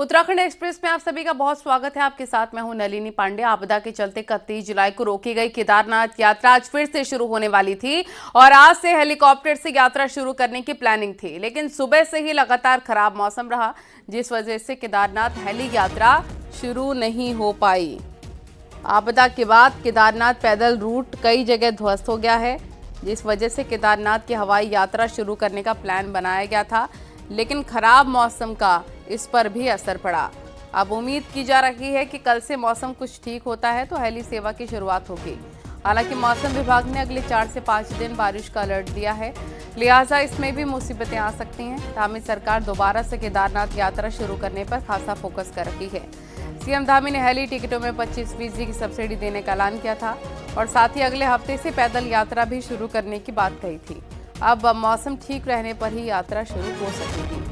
Uttarakhand express में आप सभी का बहुत स्वागत है। आपके साथ मैं हूं नलिनी पांडे। आपदा के चलते 31 जुलाई को रोकी गई केदारनाथ यात्रा आज फिर से शुरू होने वाली थी और आज से हेलीकॉप्टर से यात्रा शुरू करने की प्लानिंग थी, लेकिन सुबह से ही लगातार खराब मौसम रहा, जिस वजह से केदारनाथ हेली यात्रा शुरू नहीं हो पाई। आपदा के बाद केदारनाथ पैदल रूट कई जगह ध्वस्त हो गया है, जिस वजह से केदारनाथ की हवाई यात्रा शुरू करने का प्लान बनाया गया था, लेकिन खराब मौसम का इस पर भी असर पड़ा। अब उम्मीद की जा रही है कि कल से मौसम कुछ ठीक होता है तो हेली सेवा की शुरुआत होगी। हालांकि मौसम विभाग ने अगले 4 से 5 दिन बारिश का अलर्ट दिया है, लिहाजा इसमें भी मुसीबतें आ सकती हैं। धामी सरकार दोबारा से केदारनाथ यात्रा शुरू करने पर खासा फोकस कर रही है। सीएम धामी ने हेली टिकटों में 25% की सब्सिडी देने का ऐलान किया था और साथ ही अगले हफ्ते से पैदल यात्रा भी शुरू करने की बात कही थी। अब मौसम ठीक रहने पर ही यात्रा शुरू हो सकेगी।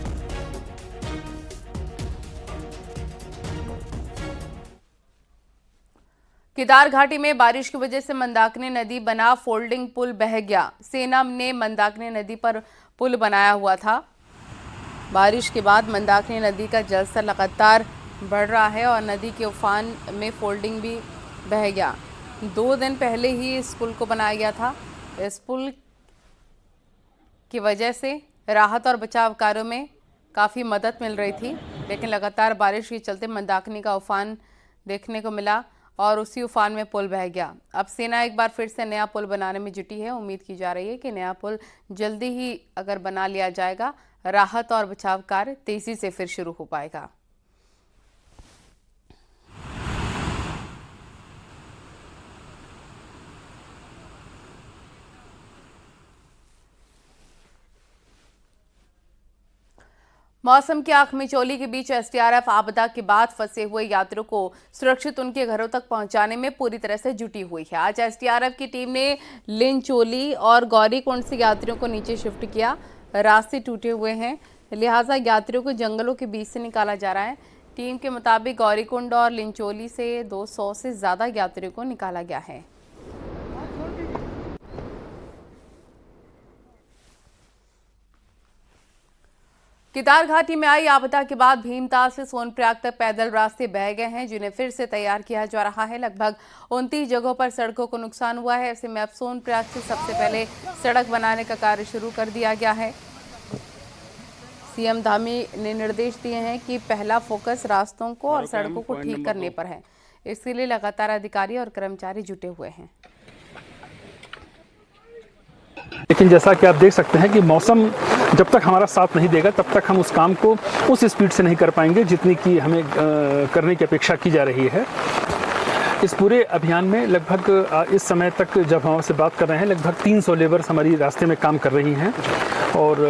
केदार घाटी में बारिश की वजह से मंदाकिनी नदी बना फोल्डिंग पुल बह गया। सेना ने मंदाकिनी नदी पर पुल बनाया हुआ था। बारिश के बाद मंदाकिनी नदी का जलस्तर लगातार बढ़ रहा है और नदी के उफान में फोल्डिंग भी बह गया। 2 दिन पहले ही इस पुल को बनाया गया था। इस पुल की वजह से राहत और बचाव कार्यों में काफ़ी मदद मिल रही थी, लेकिन लगातार बारिश के चलते मंदाकिनी का उफान देखने को मिला और उसी उफान में पुल बह गया। अब सेना एक बार फिर से नया पुल बनाने में जुटी है। उम्मीद की जा रही है कि नया पुल जल्दी ही अगर बना लिया जाएगा, राहत और बचाव कार्य तेजी से फिर शुरू हो पाएगा। मौसम की आंख मिचौली के बीच एसडीआरएफ आपदा के बाद फंसे हुए यात्रियों को सुरक्षित उनके घरों तक पहुंचाने में पूरी तरह से जुटी हुई है। आज एसडीआरएफ की टीम ने लिंचोली और गौरीकुंड से यात्रियों को नीचे शिफ्ट किया। रास्ते टूटे हुए हैं, लिहाजा यात्रियों को जंगलों के बीच से निकाला जा रहा है। टीम के मुताबिक गौरीकुंड और लिंचोली से 200 से ज्यादा यात्रियों को निकाला गया है। केदार घाटी में आई आपदा के बाद भीमताल से सोनप्रयाग तक पैदल रास्ते बह गए हैं, जिन्हें फिर से तैयार किया जा रहा है। लगभग 29 जगहों पर सड़कों को नुकसान हुआ है। ऐसे में अब सोनप्रयाग से सबसे पहले सड़क बनाने का कार्य शुरू कर दिया गया है। सीएम धामी ने निर्देश दिए हैं कि पहला फोकस रास्तों को और सड़कों को ठीक करने पर है। इसके लिए लगातार अधिकारी और कर्मचारी जुटे हुए हैं। लेकिन जैसा कि आप देख सकते हैं कि मौसम जब तक हमारा साथ नहीं देगा तब तक हम उस काम को उस स्पीड से नहीं कर पाएंगे जितनी की हमें करने की अपेक्षा की जा रही है। इस पूरे अभियान में लगभग इस समय तक जब हम आपसे बात कर रहे हैं लगभग 300 लेबर्स हमारी रास्ते में काम कर रही हैं और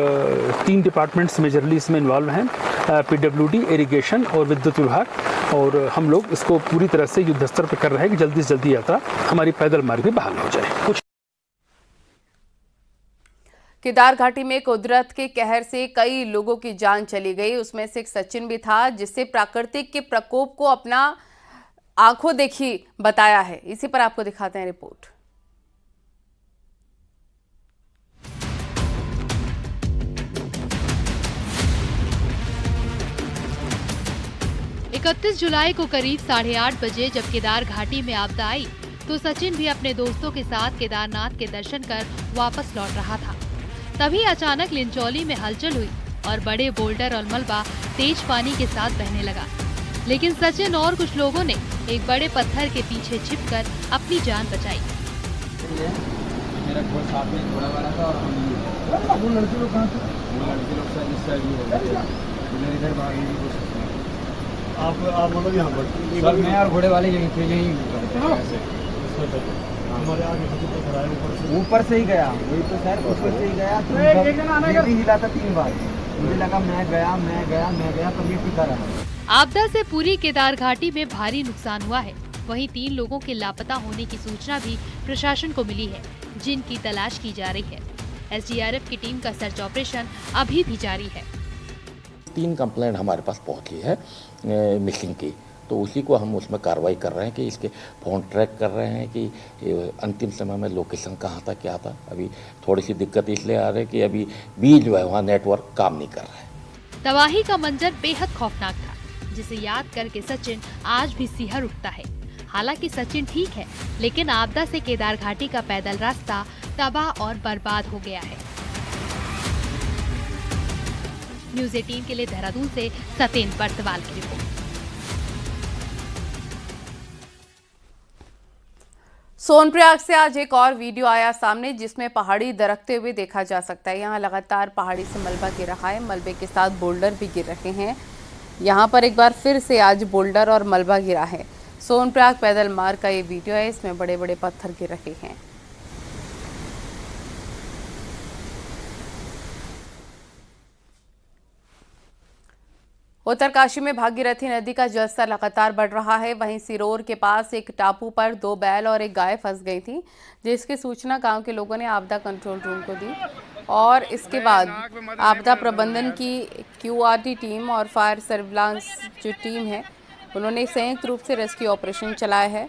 3 डिपार्टमेंट्स मेजरली इसमें इन्वॉल्व हैं, पीडब्ल्यूडी, इरिगेशन और विद्युत विभाग। और हम लोग इसको पूरी तरह से युद्ध स्तर पर कर रहे हैं कि जल्दी से जल्दी यात्रा हमारी पैदल मार्ग भी बहाल हो जाए। केदार घाटी में कुदरत के कहर से कई लोगों की जान चली गई। उसमें से एक सचिन भी था, जिससे प्राकृतिक के प्रकोप को अपना आंखों देखी बताया है। इसी पर आपको दिखाते हैं रिपोर्ट। इकतीस जुलाई को करीब 8:30 बजे जब केदार घाटी में आपदा आई तो सचिन भी अपने दोस्तों के साथ केदारनाथ के दर्शन कर वापस लौट रहा था। तभी अचानक लिंचौली में हलचल हुई और बड़े बोल्डर और मलबा तेज पानी के साथ बहने लगा, लेकिन सचिन और कुछ लोगों ने एक बड़े पत्थर के पीछे छिपकर अपनी जान बचाई। मेरा साथ में घोड़ा वाला था और वो लड़के लोग कहाँ थे? वो लड़के लोग सर इस साइड में हो गए, इधर भागने की कोशिश की। आप बोलो यहाँ पर सर मैं और घोड़े वाले यहीं थे, यहीं हमारे आगे ऊपर से ही गया, वही तो सर ऊपर से ही गया, तो हिला था 3 बार। मुझे लगा मैं गया पर ये टिका रहा। आपदा से पूरी केदार घाटी में भारी नुकसान हुआ है। वहीं 3 लोगों के लापता होने की सूचना भी प्रशासन को मिली है, जिनकी तलाश की जा रही है। एसडीआरएफ की टीम का सर्च ऑपरेशन अभी भी जारी है। 3 कंप्लेंट हमारे पास पहुंची है मिसिंग की, तो उसी को हम उसमें कार्रवाई कर रहे हैं कि इसके फ़ोन ट्रैक कर रहे हैं कि अंतिम समय में लोकेशन कहाँ था क्या था। अभी थोड़ी सी दिक्कत इसलिए आ रही है कि अभी भी जो है वहाँ नेटवर्क काम नहीं कर रहा है। तबाही का मंजर बेहद खौफनाक था, जिसे याद करके सचिन आज भी सिहर उठता है। हालांकि सचिन ठीक है, लेकिन आपदा से केदार घाटी का पैदल रास्ता तबाह और बर्बाद हो गया है। न्यूज़ 18 के लिए देहरादून से सत्येंद्र बर्तवाल की रिपोर्ट। सोनप्रयाग से आज एक और वीडियो आया सामने जिसमें पहाड़ी दरकते हुए देखा जा सकता है। यहाँ लगातार पहाड़ी से मलबा गिर रहा है, मलबे के साथ बोल्डर भी गिर रहे हैं। यहाँ पर एक बार फिर से आज बोल्डर और मलबा गिरा है। सोनप्रयाग पैदल मार्ग का ये वीडियो है, इसमें बड़े बड़े पत्थर गिर रहे हैं। उत्तरकाशी में भागीरथी नदी का जलस्तर लगातार बढ़ रहा है। वहीं सिरोर के पास एक टापू पर 2 बैल और एक गाय फंस गई थी, जिसकी सूचना गांव के लोगों ने आपदा कंट्रोल रूम को दी और इसके बाद आपदा प्रबंधन की QRT टीम और फायर सर्विलांस जो टीम है उन्होंने संयुक्त रूप से रेस्क्यू ऑपरेशन चलाया है।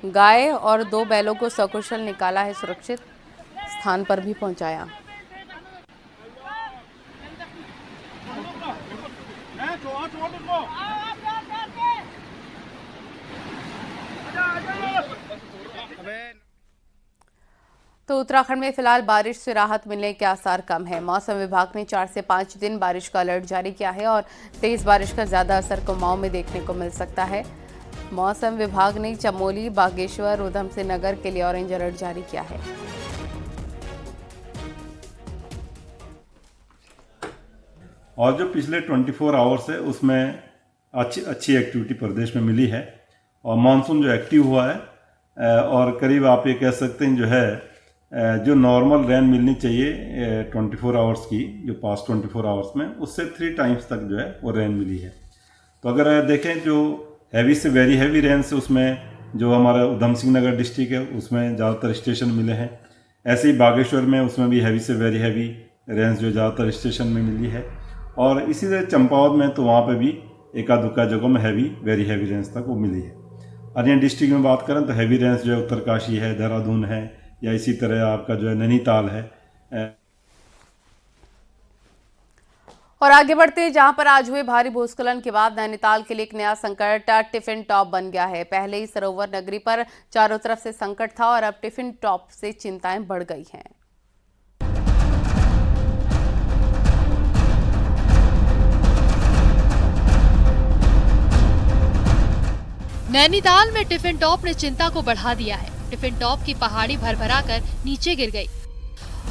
गाय और 2 बैलों को सकुशल निकाला है, सुरक्षित स्थान पर भी पहुंचाया। तो उत्तराखंड में फिलहाल बारिश से राहत मिलने के आसार कम है। मौसम विभाग ने 4 से 5 दिन बारिश का अलर्ट जारी किया है और तेज बारिश का ज्यादा असर कुमाऊं में देखने को मिल सकता है। मौसम विभाग ने चमोली, बागेश्वर, ऊधम सिंह नगर के लिए ऑरेंज अलर्ट जारी किया है। और जो पिछले 24 आवर्स है उसमें अच्छी एक्टिविटी प्रदेश में मिली है और मानसून जो एक्टिव हुआ है और करीब आप ये कह सकते हैं जो है जो नॉर्मल रेन मिलनी चाहिए 24 आवर्स की, जो पास्ट 24 आवर्स में उससे 3 टाइम्स तक जो है वो रेन मिली है। तो अगर देखें जो हैवी से वेरी हैवी रेन से उसमें जो हमारा ऊधम सिंह नगर डिस्ट्रिक्ट है उसमें ज़्यादातर स्टेशन मिले हैं। ऐसे ही बागेश्वर में उसमें भी हैवी से वेरी हैवी रेंज जो ज़्यादातर स्टेशन में मिली है और इसी तरह चंपावत में तो वहाँ पे भी एका दुक्का जगहों में वेरी हैवी रेंज तक वो मिली है। अन्य डिस्ट्रिक्ट में बात करें तो हैवी रेंज जो है उत्तरकाशी है, देहरादून है या इसी तरह आपका जो है नैनीताल है। और आगे बढ़ते हैं, जहां पर आज हुए भारी भूस्खलन के बाद नैनीताल के लिए एक नया संकट टिफिन टॉप बन गया है। पहले ही सरोवर नगरी पर चारों तरफ से संकट था और अब टिफिन टॉप से चिंताएं बढ़ गई हैं। नैनीताल में टिफिन टॉप ने चिंता को बढ़ा दिया है। टिफिन टॉप की पहाड़ी भरभरा कर नीचे गिर गई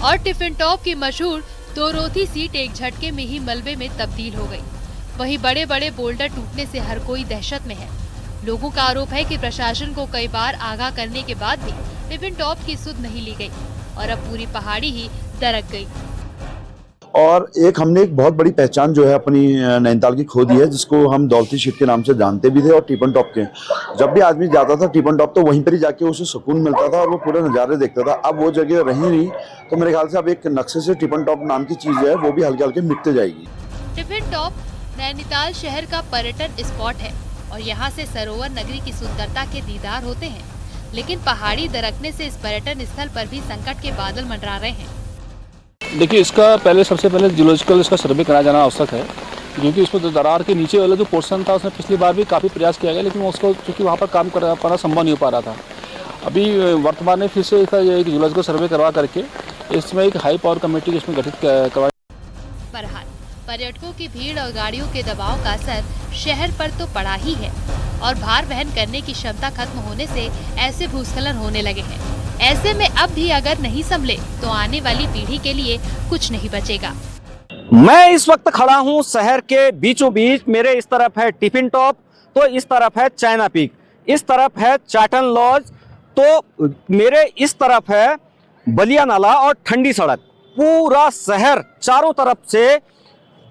और टिफिन टॉप की मशहूर दोरोथी सीट एक झटके में ही मलबे में तब्दील हो गई। वहीं बड़े बड़े बोल्डर टूटने से हर कोई दहशत में है। लोगों का आरोप है कि प्रशासन को कई बार आगाह करने के बाद भी टिफिन टॉप की सुध नहीं ली गई और अब पूरी पहाड़ी ही दरक गई। और एक हमने एक बहुत बड़ी पहचान जो है अपनी नैनीताल की खो दी है, जिसको हम दौलती शीट के नाम से जानते भी थे। और टिफिन टॉप के जब भी आदमी जाता था टिफिन टॉप तो वहीं पर ही जाके उसे सुकून मिलता था और वो पूरे नज़ारे देखता था। अब वो जगह रही नहीं, तो मेरे ख्याल से अब एक नक्शे से टिफिन टॉप नाम की चीज है वो भी हल्के हल्के मिटते जाएगी। टिफिन टॉप नैनीताल शहर का पर्यटन स्पॉट है और यहाँ से सरोवर नगरी की सुंदरता के दीदार होते हैं, लेकिन पहाड़ी दरकने से इस पर्यटन स्थल पर भी संकट के बादल मंडरा रहे हैं। देखिए, इसका सबसे पहले जियोलॉजिकल इसका सर्वे कराया जाना आवश्यक है, क्योंकि उसमें दरार के नीचे वाला जो पोर्शन था उसमें पिछली बार भी काफ़ी प्रयास किया गया, लेकिन उसको चूँकि वहाँ पर काम कर पाना संभव नहीं हो पा रहा था। अभी वर्तमान में फिर से एक जियोलॉजिकल सर्वे करवा करके इसमें एक हाई पावर कमेटी इसमें गठित करवाई। बहरहाल पर्यटकों की भीड़ और गाड़ियों के दबाव का असर शहर पर तो पड़ा ही है और भार वहन करने की क्षमता खत्म होने से ऐसे भूस्खलन होने लगे हैं। ऐसे में अब भी अगर नहीं संभले तो आने वाली पीढ़ी के लिए कुछ नहीं बचेगा। मैं इस वक्त खड़ा हूं शहर के बीचों बीच। मेरे इस तरफ है टिफिन टॉप, तो इस तरफ है चाइना पीक, इस तरफ है चाटन लॉज, तो मेरे इस तरफ है बलिया नाला और ठंडी सड़क। पूरा शहर चारों तरफ से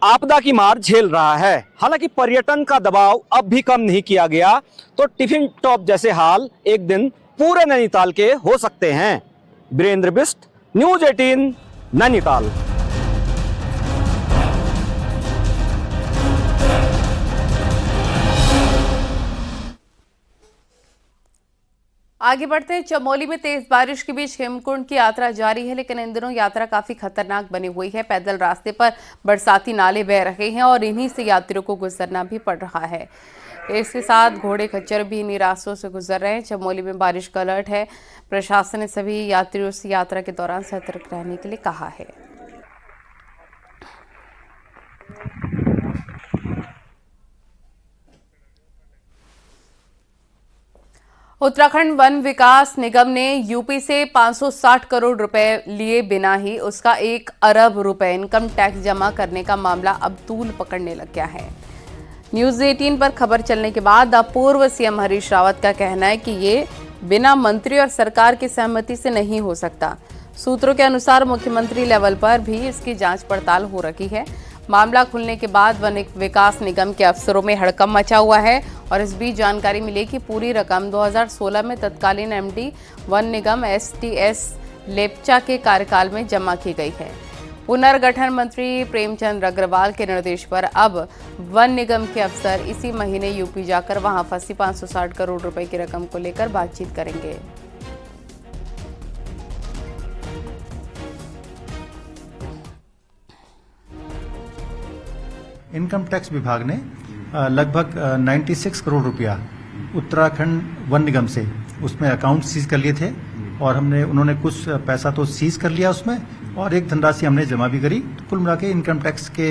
आपदा की मार झेल रहा है। हालांकि पर्यटन का दबाव अब भी कम नहीं किया गया, तो टिफिन टॉप जैसे हाल एक दिन पूरे नैनीताल के हो सकते हैं। वीरेंद्र बिष्ट, न्यूज़ 18, नैनीताल। आगे बढ़ते हैं। चमोली में तेज बारिश के बीच हेमकुंड की यात्रा जारी है, लेकिन इन दिनों यात्रा काफी खतरनाक बनी हुई है। पैदल रास्ते पर बरसाती नाले बह रहे हैं और इन्हीं से यात्रियों को गुजरना भी पड़ रहा है। इसके साथ घोड़े खच्चर भी इन्हीं रास्तों से गुजर रहे हैं। चमोली में बारिश का अलर्ट है। प्रशासन ने सभी यात्रियों से यात्रा के दौरान सतर्क रहने के लिए कहा है। उत्तराखंड वन विकास निगम ने यूपी से 560 करोड़ रुपए लिए बिना ही उसका 1 अरब रुपए इनकम टैक्स जमा करने का मामला अब तूल पकड़ने लग गया है। न्यूज़ 18 पर खबर चलने के बाद अब पूर्व सीएम हरीश रावत का कहना है कि ये बिना मंत्री और सरकार की सहमति से नहीं हो सकता। सूत्रों के अनुसार मुख्यमंत्री लेवल पर भी इसकी जांच पड़ताल हो रही है। मामला खुलने के बाद वन विकास निगम के अफसरों में हड़कंप मचा हुआ है और इस बीच जानकारी मिली कि पूरी रकम 2016 में तत्कालीन एमडी वन निगम STS लेप्चा के कार्यकाल में जमा की गई है। पुनर्गठन मंत्री प्रेमचंद अग्रवाल के निर्देश पर अब वन निगम के अफसर इसी महीने यूपी जाकर वहां फंसी 560 करोड़ रुपए की रकम को लेकर बातचीत करेंगे। इनकम टैक्स विभाग ने लगभग 96 करोड़ रुपया उत्तराखंड वन निगम से उसमें अकाउंट सीज कर लिए थे और उन्होंने कुछ पैसा तो सीज कर लिया उसमें और एक धनराशि हमने जमा भी करी। तो कुल मिला के इनकम टैक्स के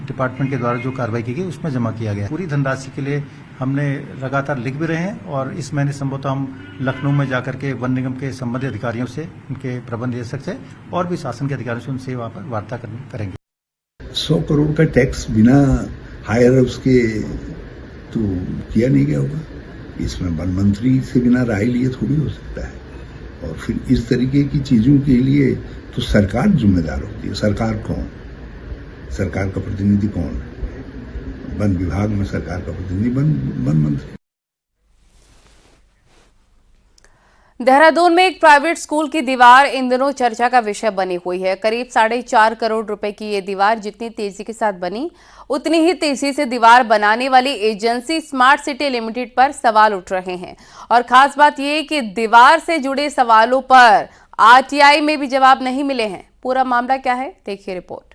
डिपार्टमेंट के द्वारा जो कार्रवाई की गई उसमें जमा किया गया। पूरी धनराशि के लिए हमने लगातार लिख भी रहे हैं और इस महीने संभवतः हम लखनऊ में जाकर के वन निगम के संबंधित अधिकारियों से, उनके प्रबंध निदेशक से और भी शासन के अधिकारियों से उनसे वहाँ पर वार्ता करेंगे। 100 करोड़ का टैक्स बिना हायर उसके तो किया नहीं गया होगा। इसमें वन मंत्री से बिना राय लिए थोड़ी हो सकता है। और फिर इस तरीके की चीजों के लिए तो सरकार जिम्मेदार होती है। सरकार कौन? सरकार का प्रतिनिधि कौन? वन विभाग में सरकार का प्रतिनिधि वन मंत्री। देहरादून में एक प्राइवेट स्कूल की दीवार इन दिनों चर्चा का विषय बनी हुई है। करीब 4.5 करोड़ रुपए की ये दीवार जितनी तेजी के साथ बनी, उतनी ही तेजी से दीवार बनाने वाली एजेंसी स्मार्ट सिटी लिमिटेड पर सवाल उठ रहे हैं। और खास बात यह कि दीवार से जुड़े सवालों पर RTI में भी जवाब नहीं मिले हैं। पूरा मामला क्या है, देखिए रिपोर्ट।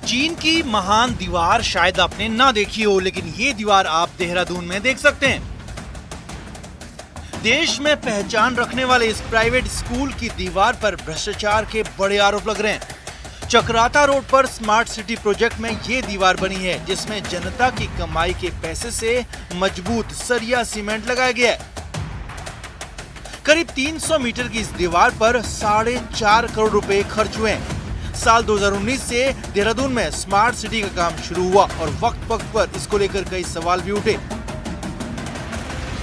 चीन की महान दीवार शायद आपने ना देखी हो, लेकिन ये दीवार आप देहरादून में देख सकते हैं। देश में पहचान रखने वाले इस प्राइवेट स्कूल की दीवार पर भ्रष्टाचार के बड़े आरोप लग रहे हैं। चक्राता रोड पर स्मार्ट सिटी प्रोजेक्ट में ये दीवार बनी है, जिसमें जनता की कमाई के पैसे से मजबूत सरिया सीमेंट लगाया गया है। करीब 300 मीटर की इस दीवार पर 4.5 करोड़ रुपए खर्च हुए हैं। साल 2019 से देहरादून में स्मार्ट सिटी का काम शुरू हुआ और वक्त पर इसको लेकर कई सवाल भी उठे।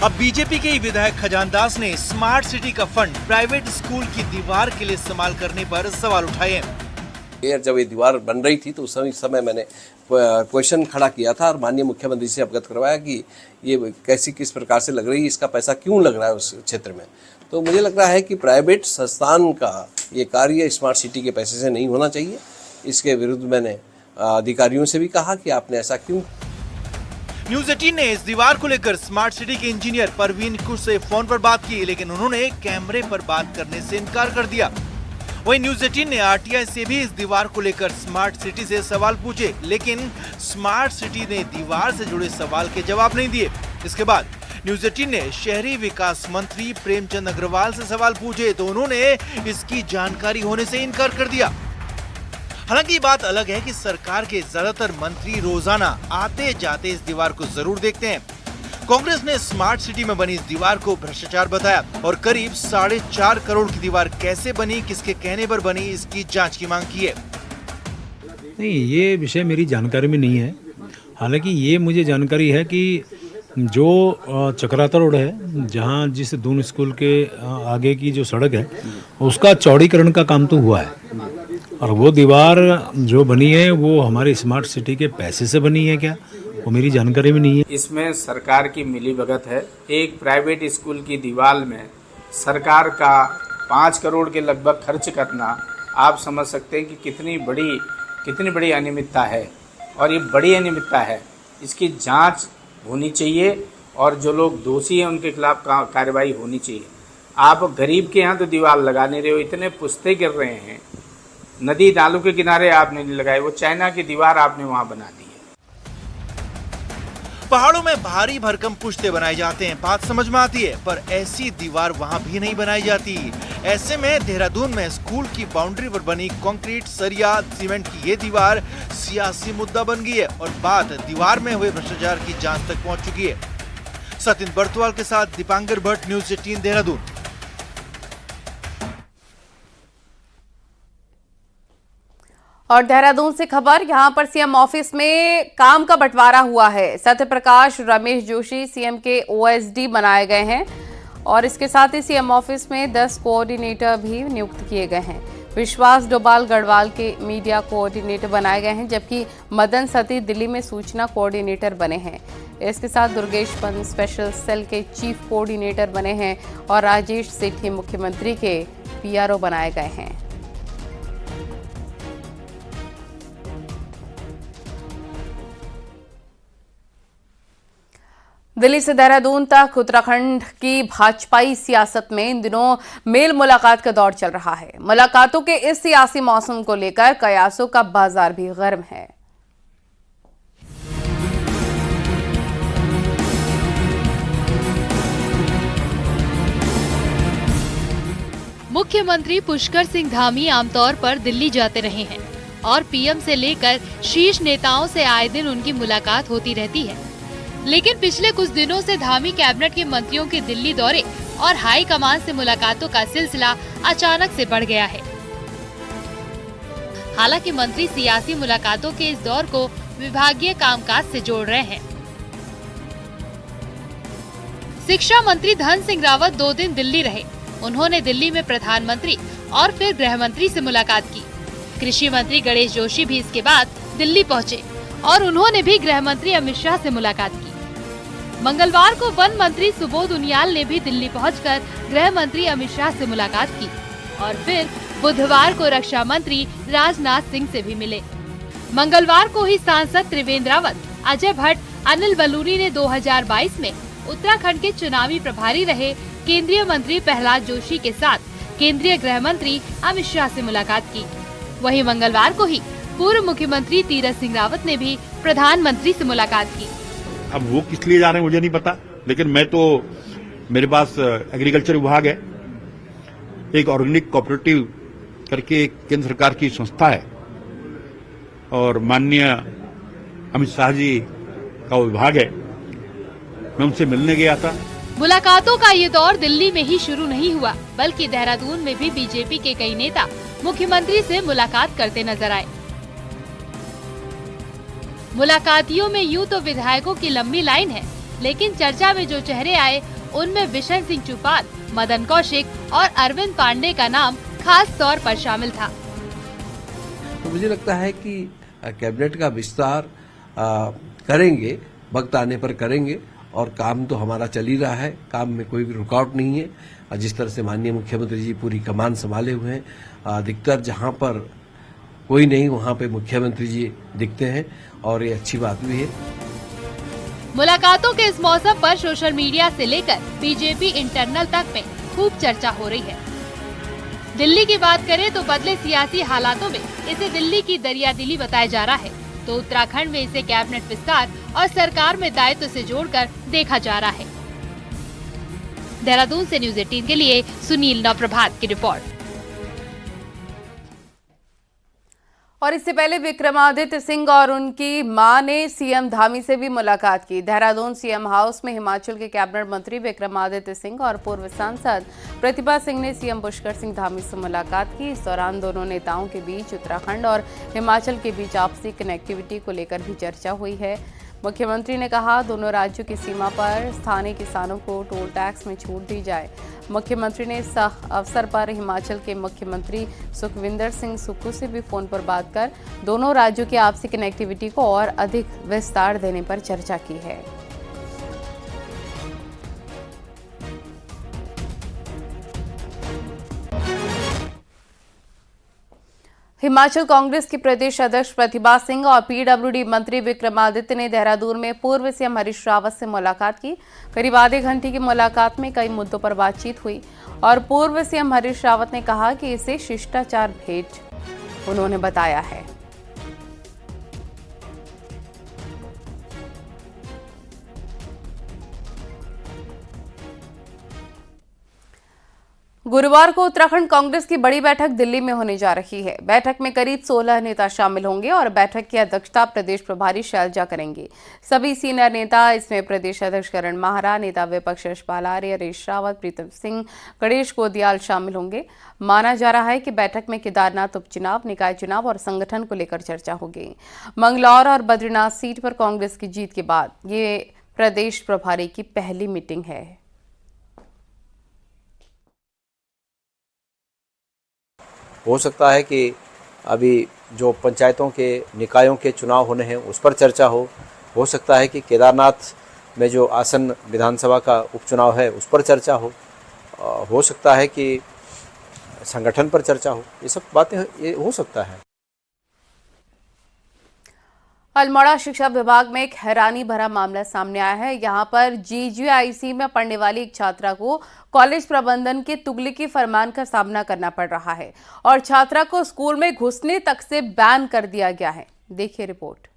अब बीजेपी के विधायक खजानदास ने स्मार्ट सिटी का फंड प्राइवेट स्कूल की दीवार के लिए इस्तेमाल करने पर सवाल उठाए हैं। जब ये दीवार बन रही थी तो उस समय मैंने क्वेश्चन खड़ा किया था और माननीय मुख्यमंत्री से अवगत करवाया कि ये किस प्रकार से लग रही है, इसका पैसा क्यों लग रहा है उस क्षेत्र में। तो मुझे लग रहा है कि प्राइवेट संस्थान का ये कार्य स्मार्ट सिटी के पैसे से नहीं होना चाहिए। इसके विरुद्ध मैंने अधिकारियों से भी कहा कि आपने ऐसा क्यों। न्यूज़ 18 ने इस दीवार को लेकर स्मार्ट सिटी के इंजीनियर परवीन कुश से फोन पर बात की, लेकिन उन्होंने कैमरे पर बात करने से इनकार कर दिया। वहीं न्यूज़ 18 ने RTI से भी इस दीवार को लेकर स्मार्ट सिटी से सवाल पूछे, लेकिन स्मार्ट सिटी ने दीवार से जुड़े सवाल के जवाब नहीं दिए। इसके बाद न्यूज़ 18 ने शहरी विकास मंत्री प्रेमचंद अग्रवाल से सवाल पूछे तो उन्होंने इसकी जानकारी होने से इनकार कर दिया। हालांकि बात अलग है कि सरकार के ज्यादातर मंत्री रोजाना आते जाते इस दीवार को जरूर देखते हैं। कांग्रेस ने स्मार्ट सिटी में बनी इस दीवार को भ्रष्टाचार बताया और करीब 4.5 करोड़ की दीवार कैसे बनी, किसके कहने पर बनी, इसकी जांच की मांग की है। नहीं, ये विषय मेरी जानकारी में नहीं है। हालांकि ये मुझे जानकारी है कि जो चक्राता रोड है, जहाँ जिस दून स्कूल के आगे की जो सड़क है उसका चौड़ीकरण का काम तो हुआ है और वो दीवार जो बनी है वो हमारे स्मार्ट सिटी के पैसे से बनी है क्या, वो मेरी जानकारी में नहीं है। इसमें सरकार की मिलीभगत है। एक प्राइवेट स्कूल की दीवार में सरकार का 5 करोड़ के लगभग खर्च करना, आप समझ सकते हैं कि कितनी बड़ी कितनी बड़ी अनियमितता है और ये बड़ी अनियमितता है, इसकी जांच होनी चाहिए और जो लोग दोषी हैं उनके खिलाफ कार्रवाई होनी चाहिए। आप गरीब के यहाँ तो दीवार लगा नहीं रहे हो, इतने पुश्ते गिर रहे हैं, नदी नालों के किनारे आपने नहीं लगाए, वो चाइना की दीवार आपने वहाँ बना दी है। पहाड़ों में भारी भरकम पुश्ते बनाए जाते हैं, बात समझ में आती है, पर ऐसी दीवार वहाँ भी नहीं बनाई जाती। ऐसे में देहरादून में स्कूल की बाउंड्री पर बनी कंक्रीट, सरिया, सीमेंट की ये दीवार सियासी मुद्दा बन गई है और बात दीवार में हुए भ्रष्टाचार की जांच तक पहुंच चुकी है। सतिन बर्तवाल के साथ दीपांकर भट्ट, न्यूज़ 18 देहरादून। और देहरादून से खबर, यहां पर सीएम ऑफिस में काम का बंटवारा हुआ है। सत्यप्रकाश रमेश जोशी सीएम के ओएसडी बनाए गए हैं और इसके साथ ही सीएम ऑफिस में 10 कोऑर्डिनेटर भी नियुक्त किए गए हैं। विश्वास डोभाल गढ़वाल के मीडिया कोऑर्डिनेटर बनाए गए हैं, जबकि मदन सती दिल्ली में सूचना कोऑर्डिनेटर बने हैं। इसके साथ दुर्गेश पंत स्पेशल सेल के चीफ कोऑर्डिनेटर बने हैं और राजेश सेठी मुख्यमंत्री के पीआरओ बनाए गए हैं। दिल्ली से देहरादून तक उत्तराखंड की भाजपाई सियासत में इन दिनों मेल मुलाकात का दौर चल रहा है। मुलाकातों के इस सियासी मौसम को लेकर कयासों का बाजार भी गर्म है। मुख्यमंत्री पुष्कर सिंह धामी आमतौर पर दिल्ली जाते रहे हैं और पीएम से लेकर शीर्ष नेताओं से आए दिन उनकी मुलाकात होती रहती है। लेकिन पिछले कुछ दिनों से धामी कैबिनेट के मंत्रियों के दिल्ली दौरे और हाई कमान से मुलाकातों का सिलसिला अचानक से बढ़ गया है। हालांकि मंत्री सियासी मुलाकातों के इस दौर को विभागीय कामकाज से जोड़ रहे हैं। शिक्षा मंत्री धन सिंह रावत 2 दिन दिल्ली रहे। उन्होंने दिल्ली में प्रधानमंत्री और फिर गृह मंत्री से मुलाकात की। कृषि मंत्री गणेश जोशी भी इसके बाद दिल्ली पहुंचे और उन्होंने भी गृह मंत्री अमित शाह से मुलाकात की। मंगलवार को वन मंत्री सुबोध उनियाल ने भी दिल्ली पहुंचकर गृह मंत्री अमित शाह से मुलाकात की और फिर बुधवार को रक्षा मंत्री राजनाथ सिंह से भी मिले। मंगलवार को ही सांसद त्रिवेंद्र रावत, अजय भट्ट, अनिल बलूनी ने 2022 में उत्तराखंड के चुनावी प्रभारी रहे केंद्रीय मंत्री प्रहलाद जोशी के साथ केंद्रीय गृह मंत्री अमित शाह से मुलाकात की। वहीं मंगलवार को ही पूर्व मुख्यमंत्री तीरथ सिंह रावत ने भी प्रधानमंत्री से मुलाकात की। अब वो किस लिए जा रहे हैं मुझे नहीं पता, लेकिन मैं तो, मेरे पास एग्रीकल्चर विभाग है, एक ऑर्गेनिक कोऑपरेटिव करके एक केंद्र सरकार की संस्था है और माननीय अमित शाह जी का विभाग है, मैं उनसे मिलने गया था। मुलाकातों का ये दौर दिल्ली में ही शुरू नहीं हुआ, बल्कि देहरादून में भी बीजेपी के कई नेता मुख्यमंत्री से मुलाकात करते नजर आए। मुलाकातियों में यूं तो विधायकों की लंबी लाइन है, लेकिन चर्चा में जो चेहरे आए उनमें विशन सिंह चुफाल, मदन कौशिक और अरविंद पांडे का नाम खास तौर पर शामिल था। तो मुझे लगता है कि कैबिनेट का विस्तार करेंगे, वक्त आने पर करेंगे और काम तो हमारा चल ही रहा है, काम में कोई भी रुकावट नहीं है। जिस तरह से माननीय मुख्यमंत्री जी पूरी कमान संभाले हुए हैं, अधिकतर जहां पर कोई नहीं वहां पे मुख्यमंत्री जी दिखते हैं और ये अच्छी बात भी है। मुलाकातों के इस मौसम पर सोशल मीडिया से लेकर बीजेपी इंटरनल तक में खूब चर्चा हो रही है। दिल्ली की बात करें तो बदले सियासी हालातों में इसे दिल्ली की दरियादिली बताया जा रहा है, तो उत्तराखंड में इसे कैबिनेट विस्तार और सरकार में दायित्व से जोड़कर देखा जा रहा है। देहरादून से न्यूज़ 18 के लिए सुनील नवप्रभात की रिपोर्ट। और इससे पहले विक्रमादित्य सिंह और उनकी मां ने सीएम धामी से भी मुलाकात की। देहरादून सीएम हाउस में हिमाचल के कैबिनेट मंत्री विक्रमादित्य सिंह और पूर्व सांसद प्रतिभा सिंह ने सीएम पुष्कर सिंह धामी से मुलाकात की। इस दौरान दोनों नेताओं के बीच उत्तराखंड और हिमाचल के बीच आपसी कनेक्टिविटी को लेकर भी चर्चा हुई है। मुख्यमंत्री ने कहा दोनों राज्यों की सीमा पर स्थानीय किसानों को टोल टैक्स में छूट दी जाए। मुख्यमंत्री ने इस अवसर पर हिमाचल के मुख्यमंत्री सुखविंदर सिंह सुक्खू से भी फोन पर बात कर दोनों राज्यों की आपसी कनेक्टिविटी को और अधिक विस्तार देने पर चर्चा की है। हिमाचल कांग्रेस की प्रदेश अध्यक्ष प्रतिभा सिंह और पीडब्ल्यूडी मंत्री विक्रमादित्य ने देहरादून में पूर्व सीएम हरीश रावत से मुलाकात की। करीब आधे घंटे की मुलाकात में कई मुद्दों पर बातचीत हुई और पूर्व सीएम हरीश रावत ने कहा कि इसे शिष्टाचार भेंट उन्होंने बताया है। गुरुवार को उत्तराखंड कांग्रेस की बड़ी बैठक दिल्ली में होने जा रही है। बैठक में करीब 16 नेता शामिल होंगे और बैठक की अध्यक्षता प्रदेश प्रभारी शैलजा करेंगे। सभी सीनियर नेता इसमें प्रदेश अध्यक्ष करण माहरा, नेता विपक्ष यशपाल आर्य, हरीश रावत, प्रीतम सिंह, गणेश गोदियाल शामिल होंगे। माना जा रहा है कि बैठक में केदारनाथ उपचुनाव, निकाय चुनाव और संगठन को लेकर चर्चा होगी। मंगलौर और बद्रीनाथ सीट पर कांग्रेस की जीत के बाद ये प्रदेश प्रभारी की पहली मीटिंग है। हो सकता है कि अभी जो पंचायतों के निकायों के चुनाव होने हैं उस पर चर्चा हो सकता है कि केदारनाथ में जो आसन विधानसभा का उपचुनाव है उस पर चर्चा हो सकता है कि संगठन पर चर्चा हो। ये सब बातें ये हो सकता है। अल्मोड़ा शिक्षा विभाग में एक हैरानी भरा मामला सामने आया है। यहां पर जीजीआईसी में पढ़ने वाली एक छात्रा को कॉलेज प्रबंधन के तुगलकी फरमान का सामना करना पड़ रहा है और छात्रा को स्कूल में घुसने तक से बैन कर दिया गया है। देखिए रिपोर्ट।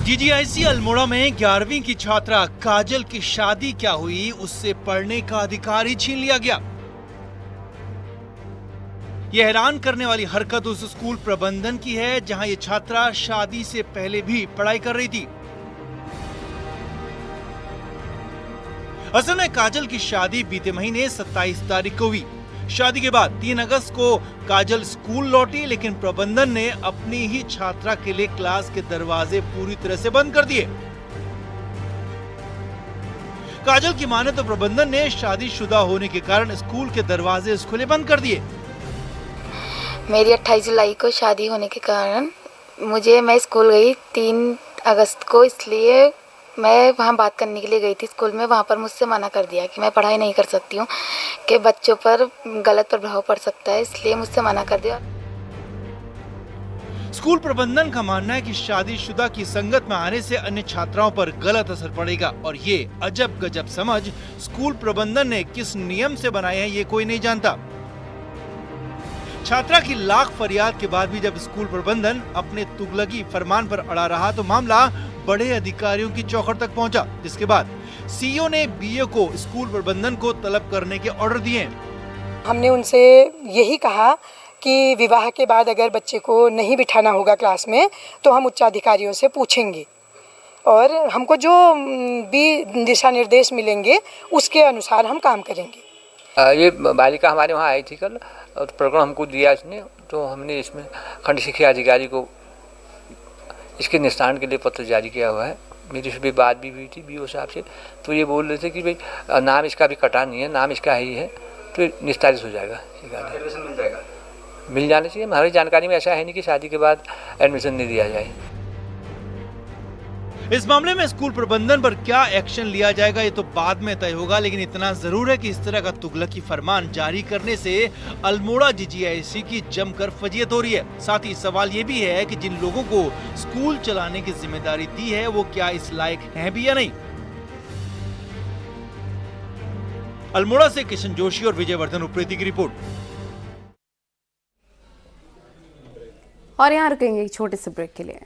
जीजीआईसी अल्मोड़ा में 11वीं की छात्रा काजल की शादी क्या हुई, उससे पढ़ने का अधिकार ही छीन लिया गया। यह हैरान करने वाली हरकत उस स्कूल प्रबंधन की है जहां ये छात्रा शादी से पहले भी पढ़ाई कर रही थी। असल में काजल की शादी बीते महीने 27 तारीख को हुई। शादी के बाद 3 अगस्त को काजल स्कूल लौटी, लेकिन प्रबंधन ने अपनी ही छात्रा के लिए क्लास के दरवाजे पूरी तरह से बंद कर दिए। काजल की माने तो प्रबंधन ने शादीशुदा होने के कारण स्कूल के दरवाजे खुले बंद कर दिए। मेरी 28 जुलाई को शादी होने के कारण मैं स्कूल गई 3 अगस्त को, इसलिए मैं वहाँ बात करने के लिए गई थी स्कूल में। वहाँ पर मुझसे मना कर दिया कि मैं पढ़ाई नहीं कर सकती हूँ, कि बच्चों पर गलत प्रभाव पड़ सकता है, इसलिए मुझसे मना कर दिया। स्कूल प्रबंधन का मानना है कि शादीशुदा की संगत में आने से अन्य छात्राओं पर गलत असर पड़ेगा और ये अजब गजब समझ स्कूल प्रबंधन ने किस नियम से बनाए हैं ये कोई नहीं जानता। छात्रा की लाख फरियाद के बाद भी जब स्कूल प्रबंधन अपने तुगलकी फरमान पर अड़ा रहा तो मामला बड़े अधिकारियों की चौखट तक पहुंचा, जिसके बाद सीईओ ने बीईओ को स्कूल प्रबंधन को तलब करने के ऑर्डर दिए। हमने उनसे यही कहा कि विवाह के बाद अगर बच्चे को नहीं बिठाना होगा क्लास में तो हम उच्चाधिकारियों से पूछेंगे और हमको जो भी दिशा निर्देश मिलेंगे उसके अनुसार हम काम करेंगे। ये बालिका हमारे वहाँ आई थी कल और प्रकरण हमको दिया इसने, तो हमने इसमें खंड शिक्षा अधिकारी को इसके निस्तारण के लिए पत्र जारी किया हुआ है। मेरी भी बात भी हुई थी बीओ साहब से, तो ये बोल रहे थे कि भाई नाम इसका भी कटा नहीं है, नाम इसका ही है, तो निस्तारित हो जाएगा। एडमिशन मिल जाएगा, मिल जाना चाहिए। हमारी जानकारी में ऐसा है नहीं कि शादी के बाद एडमिशन नहीं दिया जाए। इस मामले में स्कूल प्रबंधन पर क्या एक्शन लिया जाएगा ये तो बाद में तय होगा, लेकिन इतना जरूर है कि इस तरह का तुगलकी फरमान जारी करने से अल्मोड़ा जीजीआईसी की जमकर फजीयत हो रही है। साथ ही सवाल ये भी है कि जिन लोगों को स्कूल चलाने की जिम्मेदारी दी है वो क्या इस लायक हैं भी या नहीं। अल्मोड़ा से किशन जोशी और विजयवर्धन उप्रेती की रिपोर्ट। और यहाँ रुकेंगे एक छोटे से ब्रेक के लिए।